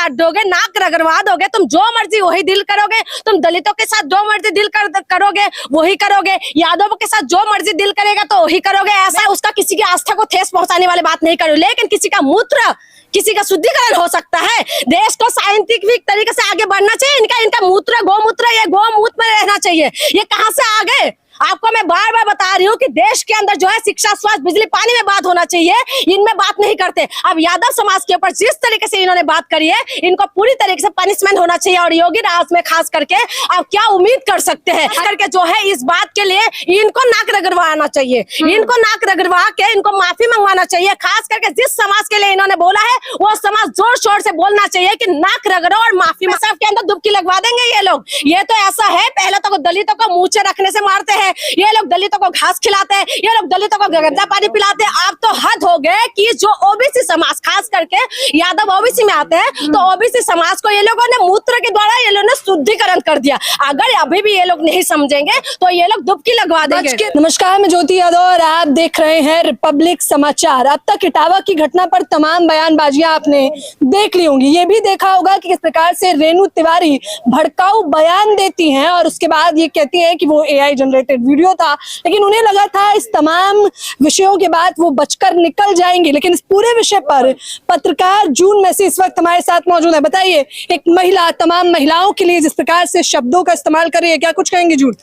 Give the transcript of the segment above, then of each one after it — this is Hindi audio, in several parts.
काट दोगे, नाक रगड़वा दोगे, तुम जो मर्जी वही दिल करोगे, तुम दलितों के साथ जो मर्जी दिल करोगे वही करोगे, यादवों के साथ जो मर्जी दिल करेगा तो वही करोगे। ऐसा उसका किसी की आस्था को ठेस पहुंचाने वाली बात नहीं करो, लेकिन किसी का मूत्र, किसी का शुद्धिकरण हो सकता है। देश को साइंटिफिक तरीके से आगे बढ़ना चाहिए। इनका मूत्र, गोमूत्र, ये गोमूत्र में रहना चाहिए। ये कहां से आ गए? आपको मैं बार बार बता रही हूँ कि देश के अंदर जो है शिक्षा, स्वास्थ्य, बिजली, पानी में बात होना चाहिए, इनमें बात नहीं करते। अब यादव समाज के ऊपर जिस तरीके से इन्होंने बात करी है, इनको पूरी तरीके से पनिशमेंट होना चाहिए। और योगी राज में खास करके आप क्या उम्मीद कर सकते हैं करके जो है इस बात के लिए इनको नाक रगड़वाना चाहिए, इनको नाक रगड़वा के इनको माफी मंगवाना चाहिए। खास करके जिस समाज के लिए इन्होंने बोला है वो समाज जोर शोर से बोलना चाहिए कि नाक रगड़ो और माफी सबके अंदर डुबकी लगवा देंगे ये लोग। ये तो ऐसा है, पहले तो दलितों को मुंह रखने से मारते हैं, ये लोग दलितों को घास खिलाते हैं, ये लोग दलितों को गंदा पानी पिलाते हैं। आप तो हद हो गए कि जो ओबीसी समाज, खास करके यादव ओबीसी में आते हैं, तो ओबीसी समाज को ये लोगों ने मूत्र के द्वारा ये लोगों ने शुद्धिकरण कर दिया। अगर अभी भी ये लोग नहीं समझेंगे तो ये लोग डुबकी लगवा देंगे। नमस्कार, मैं ज्योति यादव और आप देख रहे हैं रिपब्लिक समाचार। अब तक इटावा की घटना पर तमाम बयानबाजियां आपने देख ली होंगी। ये भी देखा होगा कि किस प्रकार से रेणु तिवारी भड़काऊ बयान देती हैं और उसके बाद ये कहती है कि वो AI जनरेटेड वीडियो था, लेकिन उन्हें लगा था इस तमाम विषयों के बाद वो बचकर निकल जाएंगे। लेकिन इस पूरे विषय पर पत्रकार जून मैसी इस वक्त हमारे साथ मौजूद है। बताइए, एक महिला तमाम महिलाओं के लिए जिस प्रकार से शब्दों का इस्तेमाल कर रही है, क्या कुछ कहेंगे जून?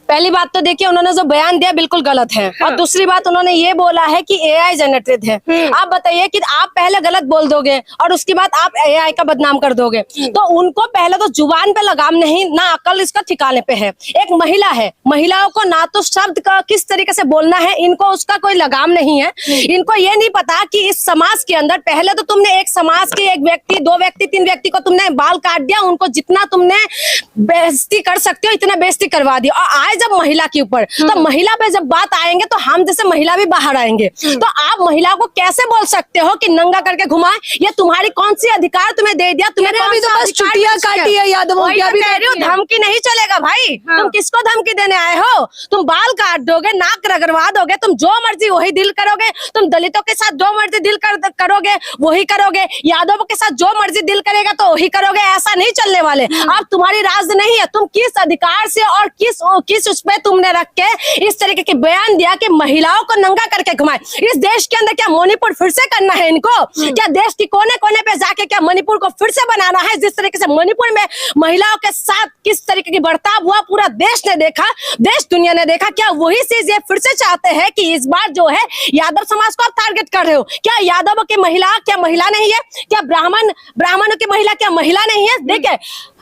पहली बात तो देखिए, उन्होंने जो बयान दिया बिल्कुल गलत है। और दूसरी बात, उन्होंने ये बोला है कि AI जनरेटेड है। आप बताइए कि आप पहले गलत बोल दोगे और उसके बाद आप AI का बदनाम कर दोगे, तो उनको पहले तो जुबान पे लगाम नहीं, ना अकल इसका ठिकाने पे है। एक महिला है, महिलाओं को ना तो शब्द का किस तरीके से बोलना है, इनको उसका कोई लगाम नहीं है। इनको ये नहीं पता कि इस समाज के अंदर पहले तो तुमने एक समाज के एक व्यक्ति, 2 व्यक्ति, 3 व्यक्ति को तुमने बाल काट दिया, उनको जितना तुमने बेइज्जती कर सकते हो इतना बेइज्जती करवा दिया। और आए जब महिला के ऊपर, तो महिला पे जब बात आएंगे तो हम जैसे महिला भी बाहर आएंगे। तो आप महिला को कैसे बोल सकते हो कि नंगा करके घुमाए? ये तुम्हारी कौन सी अधिकार तुम्हें दे दिया? तुम्हें अभी तो बस छुट्टियां काटी है यादवों की, अभी धमकी नहीं चलेगा भाई। तुम किसको धमकी देने आए हो? तुम बाल काट दोगे, नाक रगड़वा दोगे, तुम जो मर्जी वही दिल करोगे, तुम दलितों के साथ जो मर्जी दिल करोगे वही करोगे, यादवों के साथ जो मर्जी दिल करेगा तो वही करोगे। ऐसा नहीं चलने वाले। अब तुम्हारी राज नहीं है, तुम किस अधिकार से और किस उस पे तुमने रख के इस तरीके के बयान दिया कि महिलाओं को नंगा करके घुमाए। इस देश के अंदर क्या मणिपुर फिर से करना है इनको? क्या देश की कोने कोने पे जाके क्या मणिपुर को फिर से बनाना है? जिस तरीके से मणिपुर में महिलाओं के साथ किस तरीके की बर्ताव हुआ पूरा देश ने देखा, देश दुनिया ने देखा। क्या वही चीज ये फिर से चाहते हैं कि इस बार जो है यादव समाज को आप टारगेट कर रहे हो? क्या यादवों की महिला क्या महिला नहीं है? क्या ब्राह्मणों की महिला क्या महिला नहीं है? देखिए,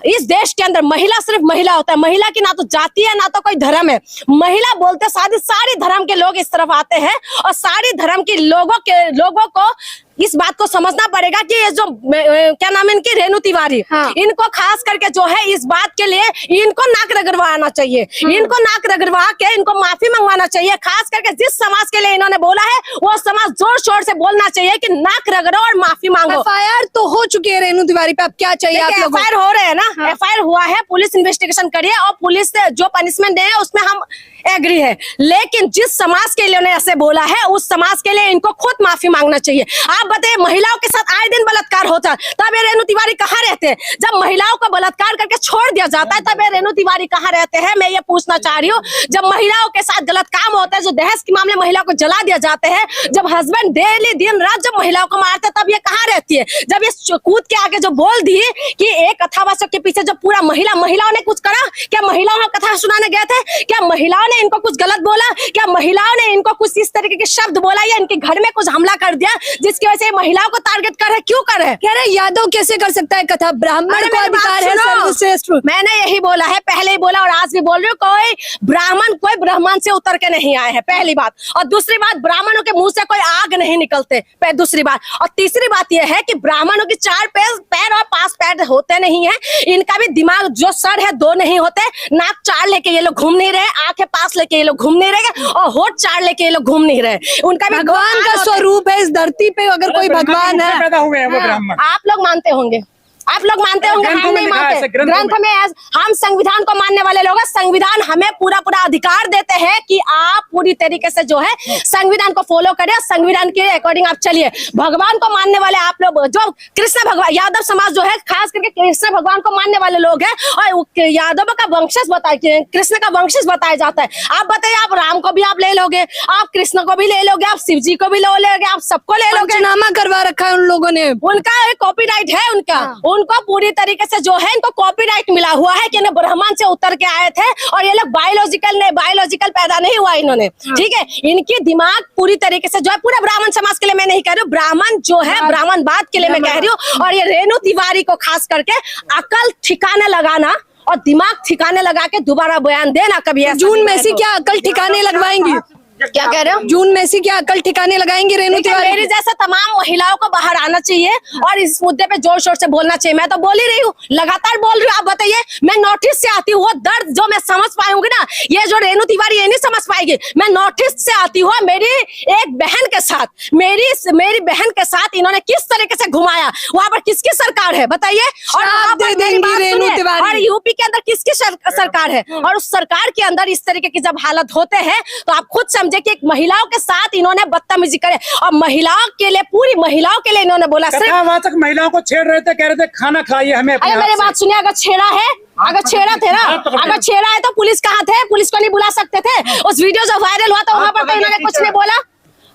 इस देश के अंदर महिला सिर्फ महिला होता है। महिला की ना तो जाति है ना तो कोई धर्म है। महिला बोलते सारी धर्म के लोग इस तरफ आते हैं और सारी धर्म के लोगों को इस बात को समझना पड़ेगा कि ये जो क्या नाम है इनकी, रेणु तिवारी, इनको खास करके जो है इस बात के लिए इनको नाक रगड़वाना चाहिए, इनको नाक रगड़वा के इनको माफी मंगवाना चाहिए। खास करके जिस समाज के लिए इन्होंने बोला है वो समाज जोर शोर से बोलना चाहिए कि नाक रगड़ो और माफी मांगो। FIR तो हो चुकी है रेणु तिवारी पे, अब क्या चाहिए आप लोगों को? FIR हो रहे हैं ना, FIR हुआ है, पुलिस इन्वेस्टिगेशन करी है और पुलिस से जो पनिशमेंट दे उसमें हम एग्री है। लेकिन जिस समाज के लिए ऐसे बोला है उस समाज के लिए इनको खुद माफी मांगना चाहिए। आप बताइए, महिलाओं के साथ आए दिन बलात्कार होता है, तब ये रेणु तिवारी कहाँ रहते हैं? जब महिलाओं को बलात्कार करके छोड़ दिया जाता है तब ये रेणु तिवारी कहाँ रहते हैं? मैं ये पूछना चाह रही हूँ। जब महिलाओं के साथ गलत काम होता है, जो दहेज के मामले महिलाओं को जला दिया जाते हैं, जब हस्बैंड डेली दिन रात जब महिलाओं को मारते तब ये कहाँ रहती है? जब ये कूद के आगे जो बोल दी कि एक कथावाचक के पीछे जब पूरा महिलाओं ने कुछ करा, क्या महिलाओं कथा सुनाने गए थे? क्या महिलाओं ने इनको कुछ गलत बोला? क्या महिलाओं ने इनको कुछ इस तरीके के शब्द बोला या इनके घर में कुछ हमला कर दिया जिसकी वजह से महिलाओं को टारगेट कर रहे? क्यों कर रहे? कह रहे यादव कैसे कर सकता है कथा? ब्राह्मण को अधिकार है सर्वश्रेष्ठ। मैंने यही बोला है, पहले ही बोला और आज भी बोल रही हूँ, कोई ब्राह्मण से उतर के नहीं आए हैं, पहली बात। और दूसरी बात, ब्राह्मणों के मुंह से कोई आग नहीं निकलते, दूसरी बात। और तीसरी बात यह है कि ब्राह्मणों की 4 पैर और 5 पैर होते नहीं है, इनका भी दिमाग जो सर है 2 नहीं होते, नाक 4 लेके ये लोग घूम नहीं रहे, आंखें 5 लेके ये लोग घूम नहीं रहे और होठ 4 लेके ये लोग घूम नहीं रहे। उनका भी भगवान का स्वरूप है इस धरती पे। अगर कोई भगवान है, पैदा हुए हैं वो ब्राह्मण, आप लोग मानते होंगे, आप लोग मानते होंगे, हम नहीं मानते। ग्रंथ में हम संविधान को मानने वाले लोग हैं। संविधान हमें पूरा अधिकार देते हैं कि आप पूरी तरीके से जो है संविधान को फॉलो करें, संविधान के अकॉर्डिंग आप चलिए। भगवान को मानने वाले आप लोग, जो कृष्ण भगवान, यादव समाज जो है खास करके कृष्ण भगवान को मानने वाले लोग हैं और यादव का वंशज बताए, कृष्ण का वंशज बताया जाता है। आप बताइए, आप राम को भी आप ले लोगे, आप कृष्ण को भी ले लोगे, आप शिव जी को भी ले लोगे, आप सबको ले लोगे। पंचनामा करवा रखा है उन लोगों ने, उनका कॉपीराइट है उनका। उनको पूरी तरीके से जो है इनको कॉपीराइट मिला हुआ है कि ब्राह्मण से उतर के आए थे और ये लोग बायोलॉजिकल पैदा नहीं हुआ इन्होंने, ठीक है। इनकी दिमाग पूरी तरीके से जो है, पूरा ब्राह्मण समाज के लिए मैं नहीं कह रही हूँ, ब्राह्मण जो है ब्राह्मणवाद के लिए मैं कह रही हूँ। और ये रेणु तिवारी को खास करके अकल ठिकाने लगाना और दिमाग ठिकाने लगा के दोबारा बयान देना कभी। जून में से क्या अकल ठिकाने लगवाएंगी? क्या कह रहे हो? जून में से क्या अकल ठिकाने लगाएंगे रेणु तिवारी? मेरी जैसा तमाम महिलाओं को बाहर आना चाहिए और इस मुद्दे पे जोर शोर से बोलना चाहिए। मैं तो बोल ही रही हूँ, लगातार बोल रही हूँ। आप बताइए, मैं नॉर्थ ईस्ट से आती हूँ, वो दर्द जो मैं समझ पाऊंगी ना, ये जो रेणु तिवारी ये नहीं समझ पाएगी। मैं नॉर्थ ईस्ट से आती हूँ, मेरी एक बहन के साथ, मेरी बहन के साथ इन्होंने किस तरीके से घुमाया, वहाँ पर किसकी सरकार है बताइए? और यूपी के अंदर किसकी सरकार है? और उस सरकार के अंदर इस तरीके की जब हालत होते हैं तो आप खुद समझे कि एक महिलाओं के साथ इन्होंने बदतमीजी करे और महिलाओं के लिए, पूरी महिलाओं के लिए इन्होंने बोला। कथावाचक महिलाओं को छेड़ रहे थे, कह रहे थे खाना खाइए हमें। अरे मेरी बात सुनिए, अगर छेड़ा है, अगर छेड़ा थे ना, अगर छेड़ा है तो पुलिस कहाँ थे? पुलिस को नहीं बुला सकते थे? उस वीडियो जो वायरल हुआ था वहां पर तो इन्होंने कुछ नहीं बोला।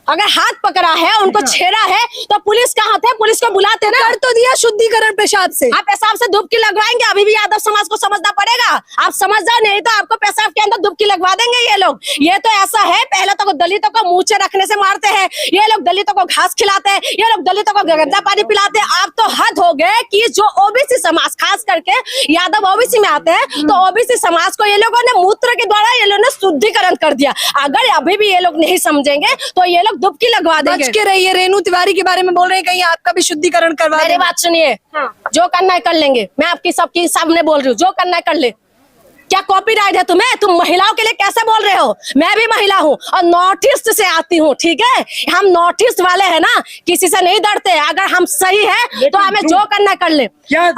अगर हाथ पकड़ा है, उनको छेड़ा है तो पुलिस कहाँ थे? पुलिस को बुलाते ना। कर तो दिया शुद्धिकरण पेशाब से। आप पेशाब से डुबकी लगवाएंगे, अभी भी यादव समाज को समझना पड़ेगा। आप समझ जाओ, नहीं तो आपको पेशाब के अंदर डुबकी लगवा देंगे ये लोग। ये तो ऐसा है, पहले तो दलितों को मुँह रखने से मारते हैं, ये लोग दलितों को घास खिलाते हैं, ये लोग दलितों को गंदा पानी पिलाते हैं। आप तो हद हो गए कि जो ओबीसी समाज, खास करके यादव ओबीसी में आते हैं, तो ओबीसी समाज को ये लोगों ने मूत्र के द्वारा ये लोगों ने शुद्धिकरण कर दिया। अगर अभी भी ये लोग नहीं समझेंगे तो ये लोग डुबकी लगवा देंगे। बच के रहिए, रेणु तिवारी के बारे में बोल रहे हैं, कहीं आपका भी शुद्धिकरण करवा दें। मेरी बात सुनिए, जो करना है कर लेंगे। मैं आपकी सबकी सामने बोल रही हूँ, जो करना है कर ले। क्या कॉपीराइट है तुम्हें? तुम महिलाओं के लिए कैसे बोल रहे हो? मैं भी महिला हूँ और नॉर्थ ईस्ट से आती हूँ, ठीक है। हम नॉर्थ ईस्ट वाले हैं ना, किसी से नहीं डरते। अगर हम सही है तो हमें जो करना कर ले।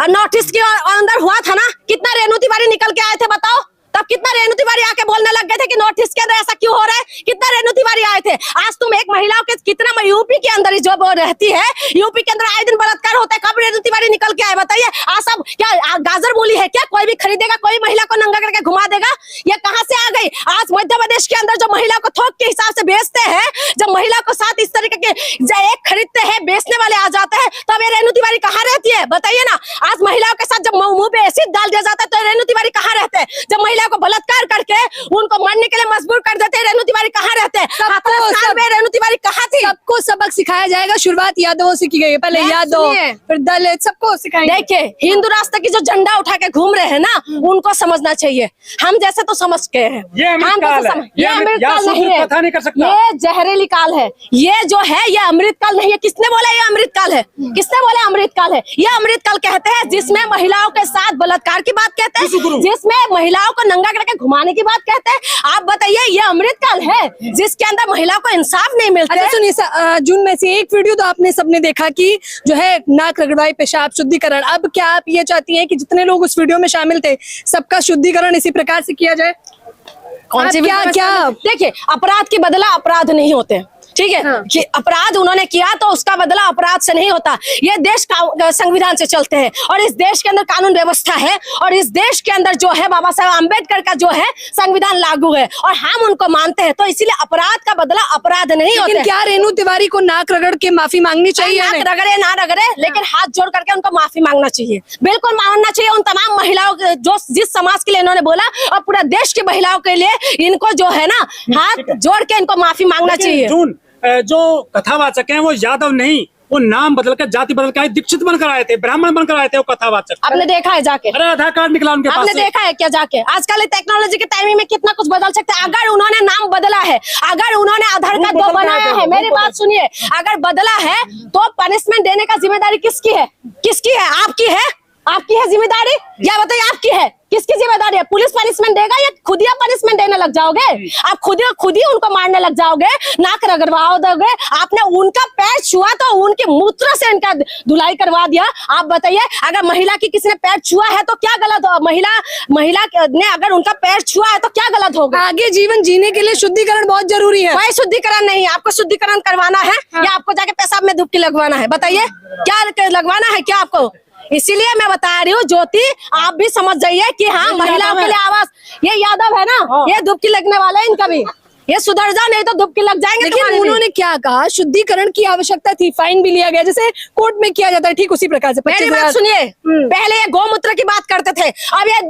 नॉर्थ ईस्ट के अंदर हुआ था ना, कितना रेणु तिवारी निकल के आए थे बताओ? तब कितना रेणु तिवारी आके बोलने लग गए थे कि नॉर्थ ईस्ट के अंदर ऐसा क्यों हो रहा है? कितना रेणु तिवारी आए थे? आज तुम एक महिलाओं के कितना, यूपी के अंदर जो रहती है, यूपी के अंदर आए दिन बलात्कार होता है, कब रेणु तिवारी निकल के आए बताइए? आज सब क्या गाजर मूली है क्या? कोई भी खरीदेगा, कोई महिला को नंगा करके घुमा देगा? ये कहाँ से आ गई? आज मध्य प्रदेश के अंदर जो महिला को थोक के हिसाब से बेचते हैं, जब महिला को साथ इस तरीके के एक खरीदते हैं, बेचने वाले आ जाते हैं, तब ये रेणु तिवारी कहाँ रहती है बताइए ना? आज महिलाओं के साथ जब मुंह पे एसिड डाल दिया जाता है तो रेणु तिवारी कहाँ रहते हैं? जब महिला को बलात्कार करके उनको मरने के लिए मजबूर कर देते हैं, रेणु तिवारी कहाँ रहते हैं? रेणु तिवारी कहाँ थी? सबको सबक सिखाया जाएगा। शुरुआत यादवों से की गई है, पहले यादव फिर दलित, सबको सिखाएंगे। देखिए, हिंदू राष्ट्र की जो झंडा उठा के घूम रहे हैं ना, उनको समझना चाहिए। हम जैसे तो समझ गए हैं, ये अमृतकाल है, ये अमृतकाल नहीं है, कथा नहीं कर सकता। ये जहरीली काल है। ये जो है ये अमृतकाल नहीं है। किसने बोला ये अमृतकाल है? किसने बोला अमृतकाल है? ये अमृतकाल कहते हैं जिसमें महिलाओं के साथ बलात्कार की बात कहते हैं, जिसमें महिलाओं को नंगा करके घुमाने की बात कहते हैं। आप बताइए, ये अमृतकाल है जिसके अंदर महिलाओं को इंसाफ नहीं मिलता। अच्छा सुनिए, जून में से एक वीडियो तो आपने सबने देखा कि जो है नाक रगड़वाई, पेशाब शुद्धिकरण। अब क्या आप ये चाहती हैं कि जितने लोग उस वीडियो में शामिल थे सबका शुद्धिकरण इसी प्रकार से किया जाए? कौन सी क्या देखिए, अपराध के बदला अपराध नहीं होते, ठीक है। कि अपराध उन्होंने किया तो उसका बदला अपराध से नहीं होता। ये देश संविधान से चलते हैं और इस देश के अंदर कानून व्यवस्था है और इस देश के अंदर जो है बाबा साहब अम्बेडकर का जो है संविधान लागू है और हम उनको मानते हैं। तो इसीलिए अपराध का बदला अपराध नहीं होता। लेकिन क्या रेणु तिवारी को नाक रगड़ के माफी मांगनी चाहिए? नाक रगड़े ना रगड़े, लेकिन हाथ जोड़ करके उनको माफी मांगना चाहिए, बिल्कुल मांगना चाहिए। उन तमाम महिलाओं जो जिस समाज के लिए इन्होंने बोला और पूरा देश की महिलाओं के लिए इनको जो है ना हाथ जोड़ के इनको माफी मांगना चाहिए। जो कथावाचक हैं वो यादव नहीं, वो नाम बदल कर, जाति बदल कर दीक्षित बनकर आए थे, ब्राह्मण बनकर आए थे वो कथावाचक। आपने देखा है जाके? अरे आधार कार्ड निकला उनके पास। आपने देखा है क्या जाके? आजकल टेक्नोलॉजी के टाइमिंग में कितना कुछ बदल सकते हैं। अगर उन्होंने नाम बदला है, अगर उन्होंने आधार कार्ड दो बनाया है, मेरी बात सुनिए, अगर बदला है तो पनिशमेंट देने का जिम्मेदारी किसकी है? किसकी है? आपकी है? आपकी है जिम्मेदारी? या बताइए, आपकी है? किसकी जिम्मेदारी है? पुलिस पनिशमेंट देगा या खुद ही पनिशमेंट देने लग जाओगे? आप खुद ही उनको मारने लग जाओगे, नाक रगड़वा दोगे। आपने उनका पैर छुआ तो उनके मूत्र से इनका धुलाई करवा दिया। आप बताइए, अगर महिला की किसी ने पैर छुआ है तो क्या गलत हो? महिला ने अगर उनका पैर छुआ है तो क्या गलत होगा? आगे जीवन जीने के लिए शुद्धिकरण बहुत जरूरी है। कोई शुद्धिकरण नहीं, आपको शुद्धिकरण करवाना है या आपको जाके पेशाब में डुबकी लगवाना है? बताइए, क्या लगवाना है क्या आपको? इसीलिए मैं बता रही हूँ ज्योति, आप भी समझ जाइए कि हाँ, महिलाओं के लिए आवाज। ये यादव है ना, ये डुबकी लगने वाला है इनका भी। ये सुधर जा, नहीं तो डुबकी लग जाएंगे। लेकिन उन्होंने क्या कहा, शुद्धिकरण की आवश्यकता थी, फाइन भी लिया गया, जैसे कोर्ट में किया जाता है, ठीक उसी प्रकार से। मेरी बात सुनिए, पहले ये गौमूत्र की बात करते थे, अब ये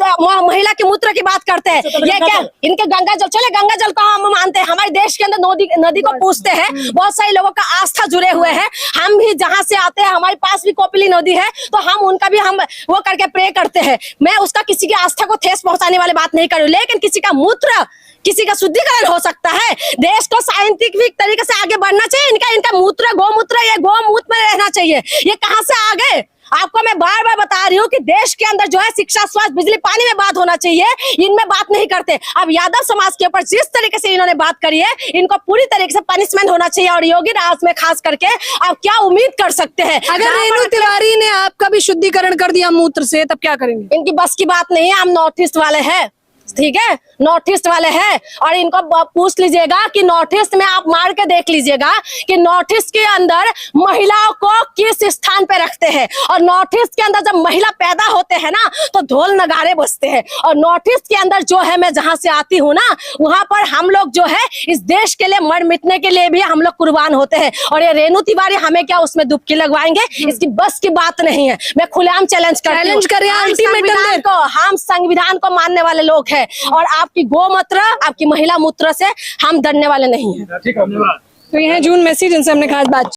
महिला के मूत्र की बात करते हैं। ये क्या इनके गंगा जल, चले गंगा जल को हम मानते हैं, हमारे देश के अंदर नदी को पूछते हैं, बहुत सारे लोगों का आस्था जुड़े हुए हैं। हम भी जहाँ से आते हैं, हमारे पास भी कोपिली नदी है, तो हम उनका भी हम वो करके प्रे करते हैं। मैं उसका किसी की आस्था को ठेस पहुंचाने वाली बात नहीं कर रही हूँ, लेकिन किसी का मूत्र, किसी का शुद्धिकरण हो सकता है। देश को साइंटिफिक तरीके से आगे बढ़ना चाहिए। इनका मूत्र, गौमूत्र, ये गौमूत्र में रहना चाहिए। ये कहाँ से आ गए? आपको मैं बार बार बता रही हूँ कि देश के अंदर जो है शिक्षा, स्वास्थ्य, बिजली, पानी में बात होना चाहिए, इनमें बात नहीं करते। अब यादव समाज के ऊपर जिस तरीके से इन्होंने बात करी है, इनको पूरी तरीके से पनिशमेंट होना चाहिए। और योगी राज में खास करके आप क्या उम्मीद कर सकते हैं? अगर रेणु तिवारी ने आपका भी शुद्धिकरण कर दिया मूत्र से, तब क्या करेंगे? इनकी बस की बात नहीं है। हम नॉर्थ ईस्ट वाले हैं, ठीक है, नॉर्थ ईस्ट वाले हैं, और इनको पूछ लीजिएगा कि नॉर्थ ईस्ट में आप मार के देख लीजिएगा कि नॉर्थ ईस्ट के अंदर महिलाओं को किस स्थान पे रखते हैं। और नॉर्थ ईस्ट के अंदर जब महिला पैदा होते हैं ना, तो ढोल नगाड़े बजते हैं। और नॉर्थ ईस्ट के अंदर जो है, मैं जहां से आती हूँ ना, वहां पर हम लोग जो है इस देश के लिए मर मिटने के लिए भी हम लोग कुर्बान होते हैं। और ये रेणु तिवारी हमें क्या उसमें डुबकी लगवाएंगे? इसकी बस की बात नहीं है। मैं खुलेआम चैलेंज करती हूँ, हम संविधान को मानने वाले लोग हैं, और आपकी गोमूत्र, आपकी महिला मूत्र से हम डरने वाले नहीं हैं। ठीक है, धन्यवाद। तो ये है जून मैसी, जिनसे हमने खास बात